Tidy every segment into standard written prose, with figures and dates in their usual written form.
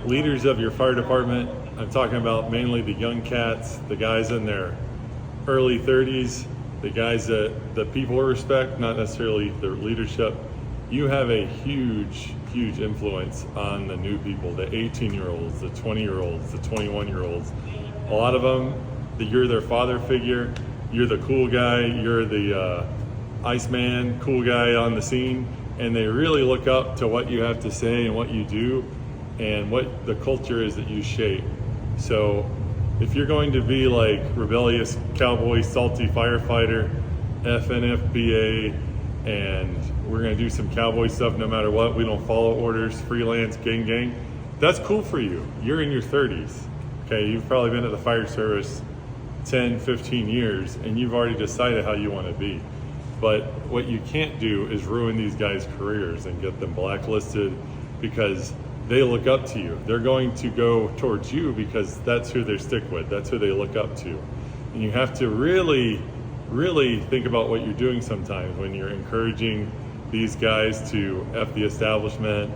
leaders of your fire department, I'm talking about mainly the young cats, the guys in their early 30s, the guys that the people respect, not necessarily their leadership. You have a huge influence on the new people, the 18-year-olds, the 20-year-olds, the 21-year-olds. A lot of them, you're their father figure, you're the cool guy, you're the Iceman, cool guy on the scene, and they really look up to what you have to say and what you do and what the culture is that you shape. So if you're going to be like rebellious cowboy, salty firefighter, FNFBA, and we're gonna do some cowboy stuff no matter what, we don't follow orders, freelance, gang, that's cool for you. You're in your 30s, okay? You've probably been at the fire service 10, 15 years, and you've already decided how you wanna be. But what you can't do is ruin these guys' careers and get them blacklisted because they look up to you. They're going to go towards you because that's who they stick with. That's who they look up to. And you have to really think about what you're doing sometimes when you're encouraging these guys to F the establishment.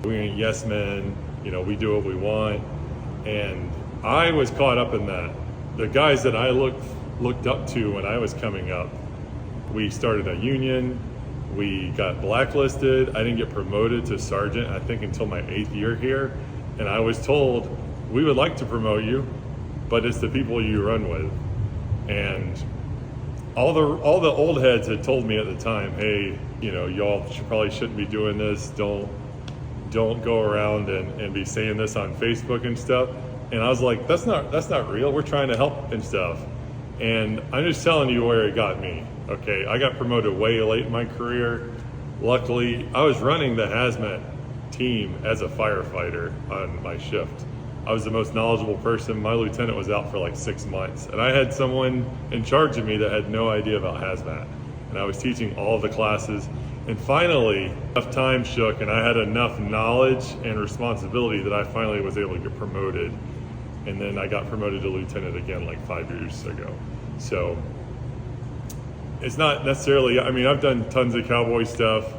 We ain't yes men, we do what we want. And I was caught up in that. The guys that I looked up to when I was coming up, we started a union, we got blacklisted. I didn't get promoted to sergeant, I think, until my 8th year here. And I was told, we would like to promote you, but it's the people you run with. And all the old heads had told me at the time, hey, y'all probably shouldn't be doing this. Don't go around and be saying this on Facebook and stuff. And I was like, that's not real. We're trying to help and stuff. And I'm just telling you where it got me. Okay, I got promoted way late in my career. Luckily, I was running the hazmat team as a firefighter on my shift. I was the most knowledgeable person. My lieutenant was out for like 6 months, and I had someone in charge of me that had no idea about hazmat. And I was teaching all of the classes. And finally, enough time shook, and I had enough knowledge and responsibility that I finally was able to get promoted. And then I got promoted to lieutenant again like 5 years ago. So it's not necessarily, I've done tons of cowboy stuff.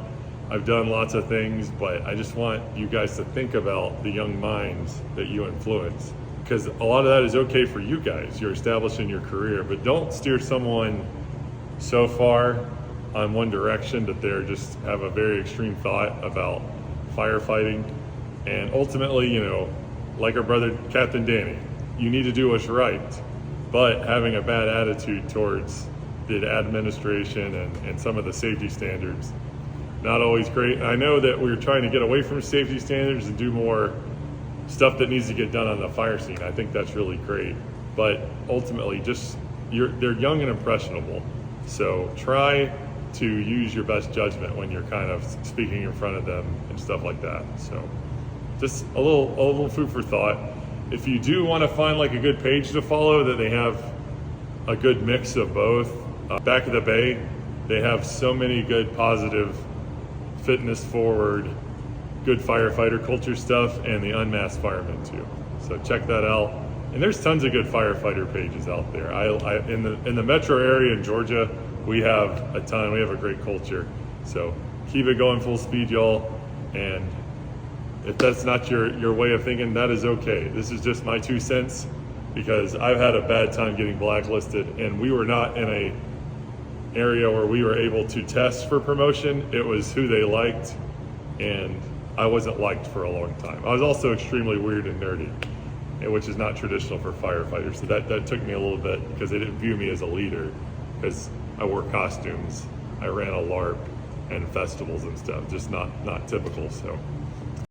I've done lots of things, but I just want you guys to think about the young minds that you influence. Because a lot of that is okay for you guys. You're establishing your career, but don't steer someone so far on one direction that they're just have a very extreme thought about firefighting. And ultimately, like our brother Captain Danny, you need to do what's right, but having a bad attitude towards the administration and some of the safety standards, not always great. And I know that we're trying to get away from safety standards and do more stuff that needs to get done on the fire scene. I think that's really great, but ultimately they're young and impressionable. So try to use your best judgment when you're kind of speaking in front of them and stuff like that. So just a little food for thought. If you do want to find like a good page to follow that they have a good mix of both, Back of the Bay, they have so many good positive fitness forward, good firefighter culture stuff, and the unmasked firemen too. So check that out. And there's tons of good firefighter pages out there. In the metro area in Georgia, we have a ton. We have a great culture. So keep it going full speed, y'all. And if that's not your way of thinking, that is okay. This is just my 2 cents because I've had a bad time getting blacklisted, and we were not in a area where we were able to test for promotion. It was who they liked, and I wasn't liked for a long time. I was also extremely weird and nerdy, which is not traditional for firefighters. So that took me a little bit because they didn't view me as a leader because I wore costumes, I ran a LARP and festivals and stuff, just not typical. So